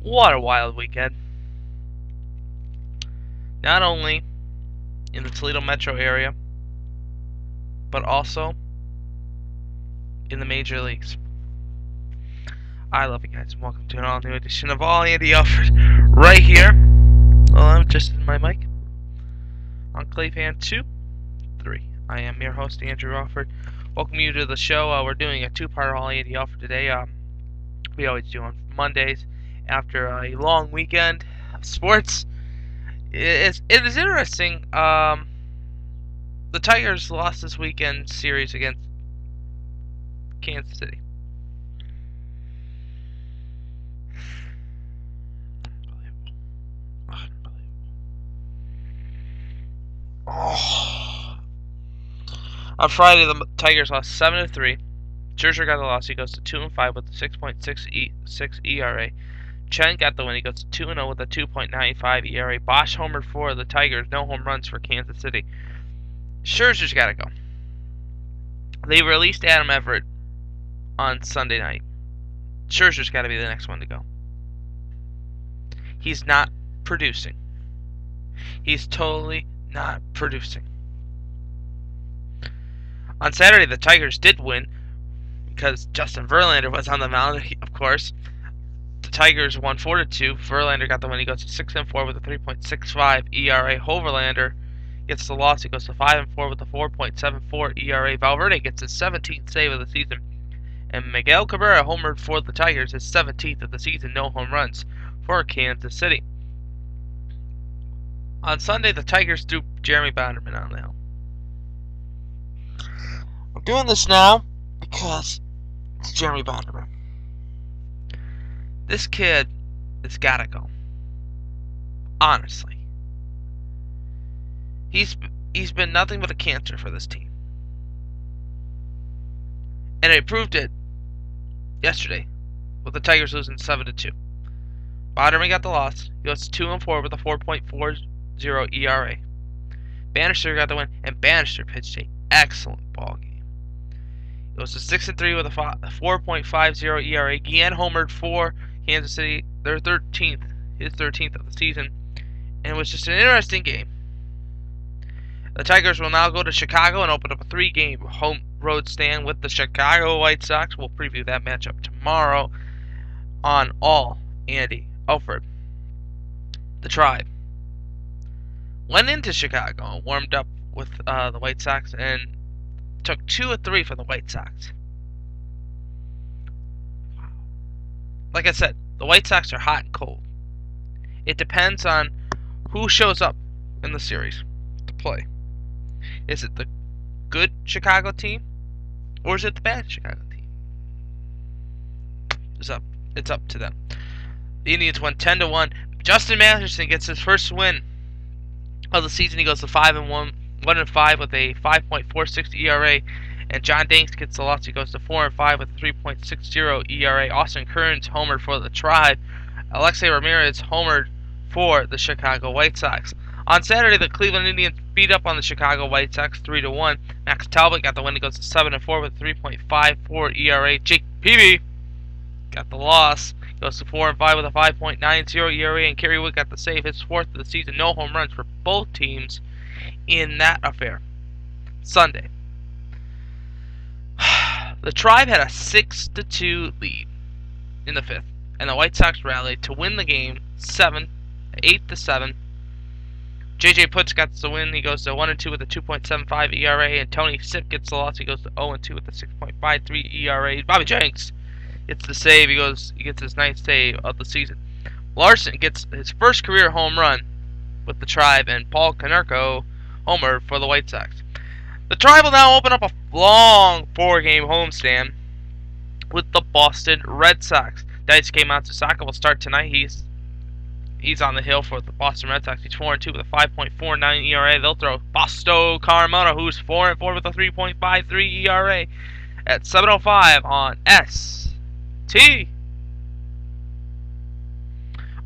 What a wild weekend. Not only in the Toledo metro area, but also in the major leagues. I love you guys, and welcome to an all-new edition of Andy Alfred right here. Well, I'm just in my mic on Clayfan 2-3. I am your host, Andrew Alfred. Welcome you to the show. We're doing a two-part Andy Alfred today. We always do on Mondays after a long weekend of sports. It is interesting. The Tigers lost this weekend series against Kansas City. Unbelievable. Oh. On Friday, the Tigers lost 7-3. Scherzer got the loss. He goes to 2-5 with a 6.66 ERA. Chen got the win. He goes to 2-0 with a 2.95 ERA. Bosch homered for the Tigers. No home runs for Kansas City. Scherzer's got to go. They released Adam Everett on Sunday night. Scherzer's got to be the next one to go. He's not producing. He's totally not producing. On Saturday, the Tigers did win because Justin Verlander was on the mound, of course. The Tigers won 4-2. Verlander got the win. He goes to 6-4 with a 3.65 ERA. Verlander gets the loss. He goes to 5-4 with a 4.74 ERA. Valverde gets his 17th save of the season. And Miguel Cabrera homered for the Tigers, his 17th of the season. No home runs for Kansas City. On Sunday, the Tigers threw Jeremy Bonderman on the hill. I'm doing this now because it's Jeremy Bonderman. This kid has got to go. Honestly. He's been nothing but a cancer for this team. And it proved it yesterday with the Tigers losing 7-2. Bonderman got the loss. He goes to 2-4 with a 4.40 ERA. Bannister got the win, and Bannister pitched an excellent ball game. He goes to 6-3 with a 4.50 ERA. Guillen homered for Kansas City, his 13th of the season, and it was just an interesting game. The Tigers will now go to Chicago and open up a 3-game home road stand with the Chicago White Sox. We'll preview that matchup tomorrow on All Andy Alfred. The Tribe went into Chicago and warmed up with the White Sox and took 2 of 3 for the White Sox. Like I said, the White Sox are hot and cold. It depends on who shows up in the series to play. Is it the good Chicago team, or is it the bad Chicago team? It's up to them. The Indians won 10-1. Justin Masterson gets his first win of the season. He goes to 1-5 with a 5.46 ERA. And John Danks gets the loss. He goes to 4-5 with a 3.60 ERA. Austin Kearns homered for the Tribe. Alexei Ramirez homered for the Chicago White Sox. On Saturday, the Cleveland Indians beat up on the Chicago White Sox 3-1. Max Talbot got the win. He goes to 7-4 with a 3.54 ERA. Jake Peavy got the loss. He goes to 4-5 with a 5.90 ERA. And Kerry Wood got the save, his 4th of the season. No home runs for both teams in that affair. Sunday, the Tribe had a 6-2 lead in the 5th, and the White Sox rallied to win the game 8-7. J.J. Putz got the win. He goes to 1-2 with a 2.75 ERA, and Tony Sipp gets the loss. He goes to 0-2 with a 6.53 ERA. Bobby Jenks gets the save. He gets his 9th save of the season. Larson gets his first career home run with the Tribe, and Paul Konerko homer for the White Sox. The Tribe will now open up a long 4-game homestand with the Boston Red Sox. Daisuke Matsusaka will start tonight. He's on the hill for the Boston Red Sox. He's 4-2 with a 5.49 ERA. They'll throw Fausto Carmona, who's 4-4 with a 3.53 ERA at 7:05 on ST.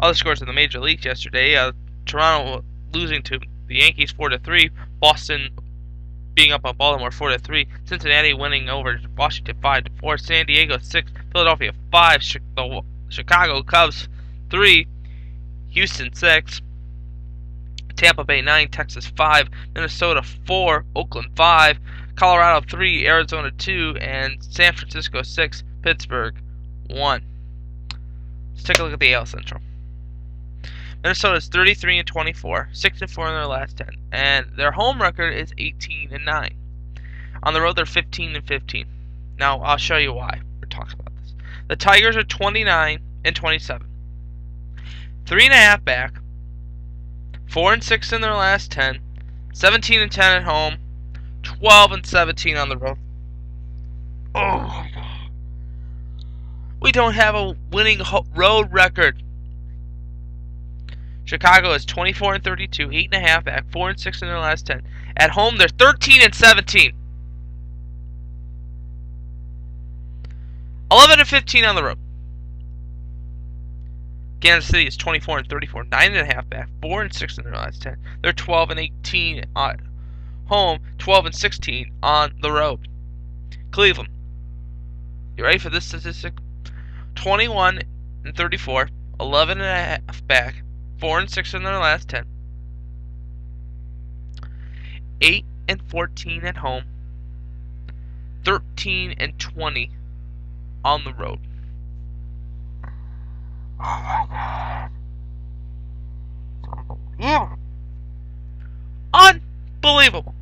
Other scores in the major leagues yesterday: Toronto losing to the Yankees 4-3. Boston being up on Baltimore 4-3. Cincinnati winning over Washington 5-4. San Diego 6. Philadelphia 5. The Chicago Cubs 3, Houston 6, Tampa Bay 9, Texas 5, Minnesota 4, Oakland 5, Colorado 3, Arizona 2, and San Francisco 6, Pittsburgh 1. Let's take a look at the AL Central. Minnesota is 33-24, 6-4 in their last 10, and their home record is 18-9. On the road, they're 15-15. Now, I'll show you why we're talking about this. The Tigers are 29-27, 3.5 back, 4-6 in their last 10, 17-10 at home, 12-17 on the road. Oh, we don't have a winning road record. Chicago is 24-32, 8.5 back, 4-6 in their last 10. At home, they're 13-17, 11-15 on the road. Kansas City is 24-34, 9.5 back, 4-6 in their last 10. They're 12-18 at home, 12-16 on the road. Cleveland, you ready for this statistic? 21-34, 11.5 back, 4-6 in their last 10. 8-14 at home, 13-20 on the road. Oh my God! Unbelievable!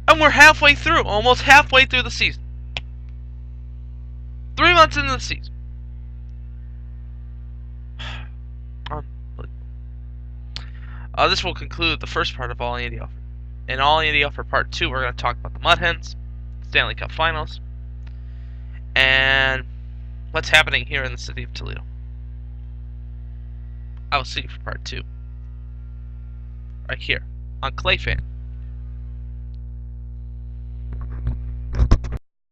And we're halfway through, almost halfway through the season. 3 months into the season. Unbelievable. This will conclude the first part of All Andy Alfred. In All Andy Alfred Part 2, we're going to talk about the Mud Hens, Stanley Cup Finals, and what's happening here in the city of Toledo. I will see you for Part 2. Right here on Clay Fan.